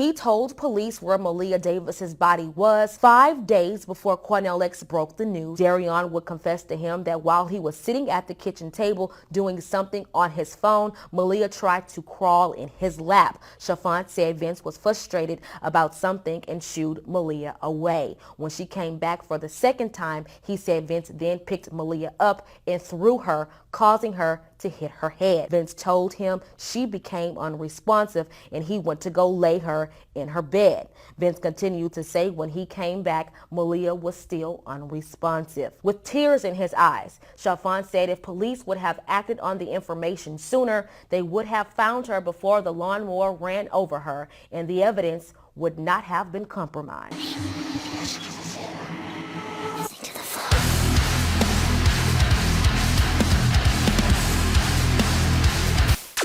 He told police where Maleah Davis's body was 5 days before Cornell X broke the news. Darion would confess to him that while he was sitting at the kitchen table doing something on his phone, Maleah tried to crawl in his lap. Chiffon said Vince was frustrated about something and shooed Maleah away. When she came back for the second time, he said Vince then picked Maleah up and threw her, causing her to hit her head. Vince told him she became unresponsive and he went to go lay her in her bed. Vince continued to say when he came back, Maleah was still unresponsive. With tears in his eyes, Chiffon said if police would have acted on the information sooner, they would have found her before the lawnmower ran over her and the evidence would not have been compromised.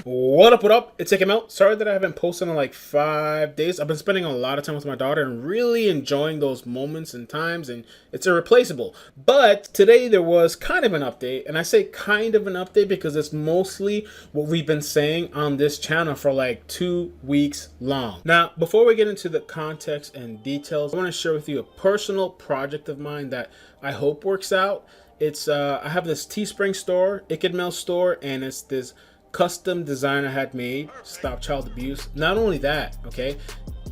What up, what up? It's iCkEdMeL. Sorry that I haven't posted in like 5 days. I've been spending a lot of time with my daughter and really enjoying those moments and times, and it's irreplaceable. But today there was kind of an update, and I say kind of an update because it's mostly what we've been saying on this channel for like 2 weeks long. Now, before we get into the context and details, I want to share with you a personal project of mine that I hope works out. It's I have this Teespring store, iCkEdMeL store, and it's this custom design I had made, Stop Child Abuse. Not only that, okay,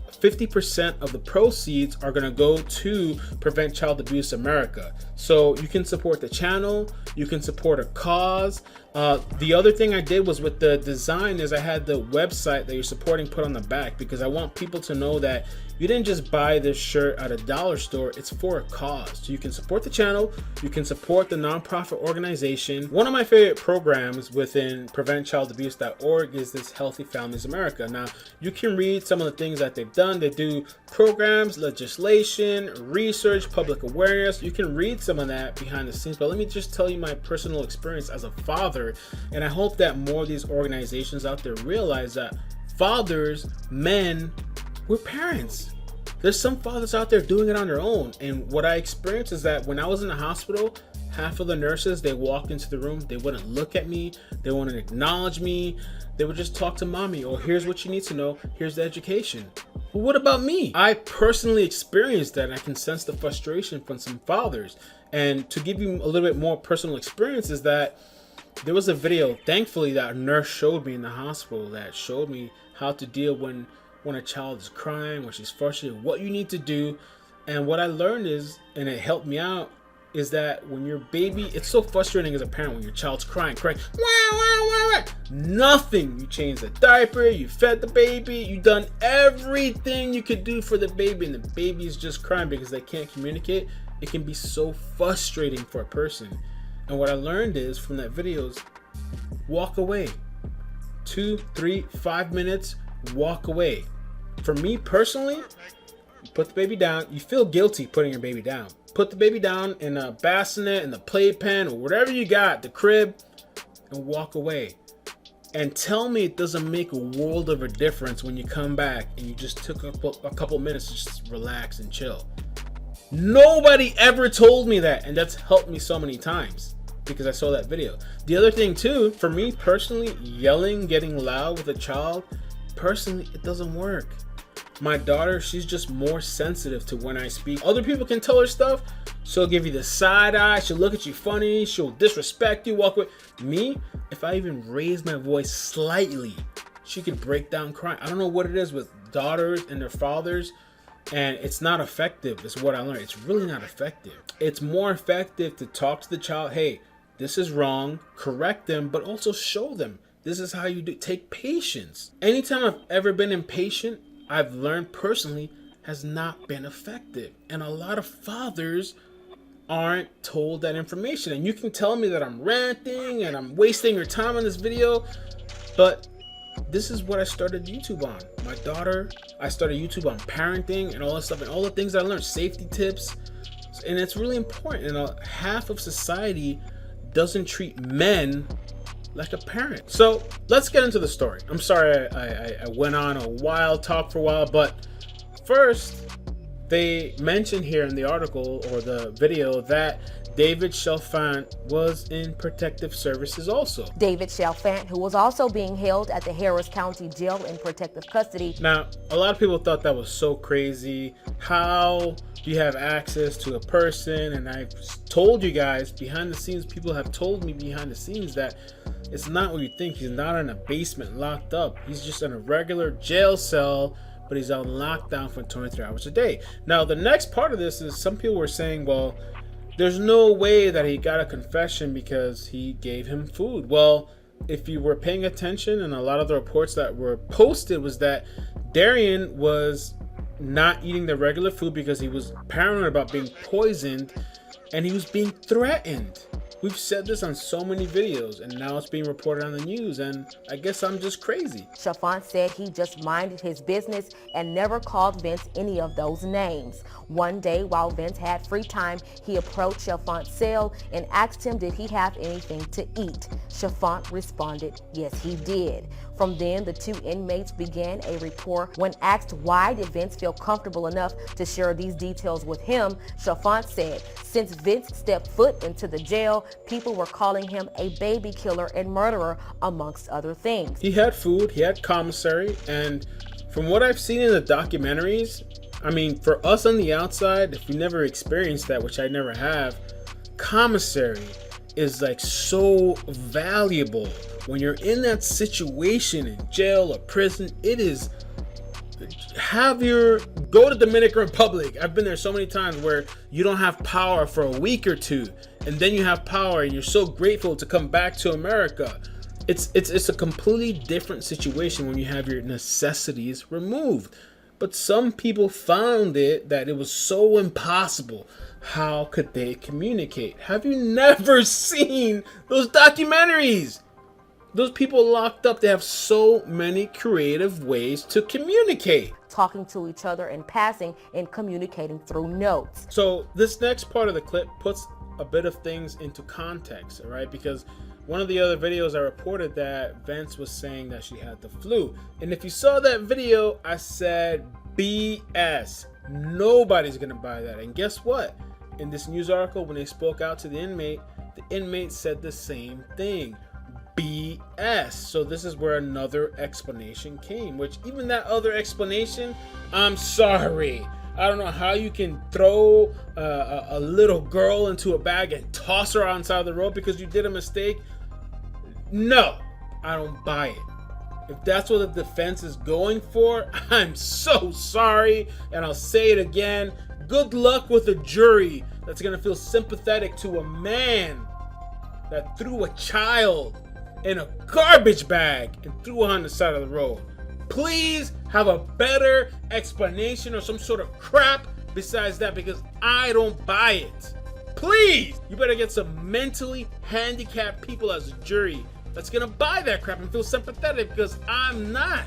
50% of the proceeds are going to go to Prevent Child Abuse America. So you can support the channel, you can support a cause. The other thing I did was with the design is I had the website that you're supporting put on the back because I want people to know that you didn't just buy this shirt at a dollar store, it's for a cause. So you can support the channel, you can support the nonprofit organization. One of my favorite programs within PreventChildAbuse.org is this Healthy Families America. Now, you can read some of the things that they've done. They do programs, legislation, research, public awareness. You can read some of that behind the scenes, but let me just tell you my personal experience as a father, and I hope that more of these organizations out there realize that fathers, men, we're parents. There's some fathers out there doing it on their own, and what I experienced is that when I was in the hospital, half of the nurses, they walked into the room, they wouldn't look at me, they wouldn't acknowledge me, they would just talk to mommy, or here's what you need to know, here's the education. But what about me? I personally experienced that, and I can sense the frustration from some fathers. And to give you a little bit more personal experience is that there was a video, thankfully, that a nurse showed me in the hospital that showed me how to deal when a child is crying, when she's frustrated, what you need to do. And what I learned is, and it helped me out, is that when your baby, it's so frustrating as a parent when your child's crying, wah, wah, wah, wah. Nothing. You changed the diaper, you fed the baby, you done everything you could do for the baby, and the baby is just crying because they can't communicate. It can be so frustrating for a person. And what I learned is from that video is walk away. 2, 3, 5 minutes, walk away. For me personally, you put the baby down. You feel guilty putting your baby down. Put the baby down in a bassinet, in the playpen, or whatever you got, the crib, and walk away. And tell me it doesn't make a world of a difference when you come back and you just took a couple minutes to just relax and chill. Nobody ever told me that, and that's helped me so many times because I saw that video. The other thing too, for me personally, yelling, getting loud with a child, personally, it doesn't work. My daughter, she's just more sensitive to when I speak. Other people can tell her stuff. She'll give you the side eye. She'll look at you funny. She'll disrespect you, walk away. Me, if I even raise my voice slightly, she could break down crying. I don't know what it is with daughters and their fathers, and it's not effective is what I learned. It's really not effective. It's more effective to talk to the child. Hey, this is wrong. Correct them, but also show them this is how you do. Take patience. Anytime I've ever been impatient, I've learned personally has not been effective. And a lot of fathers aren't told that information. And you can tell me that I'm ranting and I'm wasting your time on this video, but this is what I started YouTube on. My daughter, I started YouTube on parenting and all that stuff and all the things that I learned, safety tips. And it's really important. And half of society doesn't treat men like a parent. So let's get into the story. I'm sorry I went on a wild talk for a while, but first, they mentioned here in the article or the video that David Chalfant was in protective services also. David Chalfant, who was also being held at the Harris County Jail in protective custody. Now, a lot of people thought that was so crazy. How do you have access to a person? And I've told you guys behind the scenes, people have told me behind the scenes that it's not what you think. He's not in a basement locked up. He's just in a regular jail cell, but he's on lockdown for 23 hours a day. Now, the next part of this is some people were saying, well, there's no way that he got a confession because he gave him food. Well, if you were paying attention, and a lot of the reports that were posted was that Darian was not eating the regular food because he was paranoid about being poisoned, and he was being threatened. We've said this on so many videos, and now it's being reported on the news, and I guess I'm just crazy. Chalfant said he just minded his business and never called Vince any of those names. One day, while Vince had free time, he approached Chalfant's cell and asked him did he have anything to eat. Chalfant responded, yes, he did. From then, the two inmates began a rapport. When asked why did Vince feel comfortable enough to share these details with him, Chalfant said, since Vince stepped foot into the jail, people were calling him a baby killer and murderer, amongst other things. He had food, he had commissary, and from what I've seen in the documentaries, I mean, for us on the outside, if you never experienced that, which I never have, commissary is like so valuable. When you're in that situation in jail or prison, it is, go to Dominican Republic. I've been there so many times where you don't have power for a week or two, and then you have power and you're so grateful to come back to America. It's a completely different situation when you have your necessities removed. But some people found that it was so impossible. How could they communicate? Have you never seen those documentaries? Those people locked up, they have so many creative ways to communicate. Talking to each other in passing and communicating through notes. So this next part of the clip puts a bit of things into context, all right? Because one of the other videos I reported that Vince was saying that she had the flu. And if you saw that video, I said BS. Nobody's gonna buy that. And guess what? In this news article, when they spoke out to the inmate said the same thing. BS. So this is where another explanation came, which even that other explanation, I'm sorry. I don't know how you can throw a little girl into a bag and toss her on the side of the road because you did a mistake. No, I don't buy it. If that's what the defense is going for, I'm so sorry. And I'll say it again. Good luck with a jury that's going to feel sympathetic to a man that threw a child in a garbage bag and threw her on the side of the road. Please have a better explanation or some sort of crap besides that, because I don't buy it. Please, you better get some mentally handicapped people as a jury that's gonna buy that crap and feel sympathetic, because I'm not.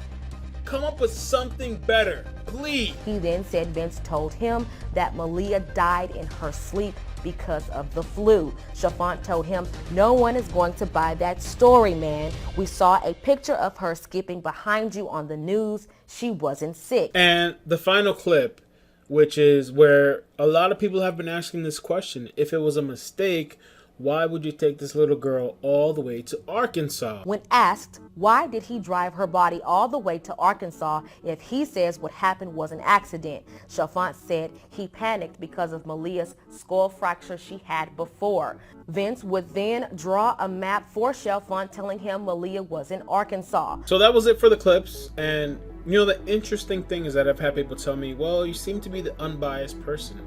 Come up with something better, please. He then said Vince told him that Maleah died in her sleep because of the flu. Chalfant told him, no one is going to buy that story, man. We saw a picture of her skipping behind you on the news. She wasn't sick. And the final clip, which is where a lot of people have been asking this question. If it was a mistake, why would you take this little girl all the way to Arkansas? When asked, why did he drive her body all the way to Arkansas if he says what happened was an accident? Chalfant said he panicked because of Maleah's skull fracture she had before. Vince would then draw a map for Chalfant telling him Maleah was in Arkansas. So that was it for the clips. And you know, the interesting thing is that I've had people tell me, well, you seem to be the unbiased person.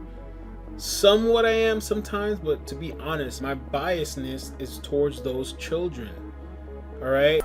Somewhat I am sometimes, but to be honest, my biasness is towards those children. All right?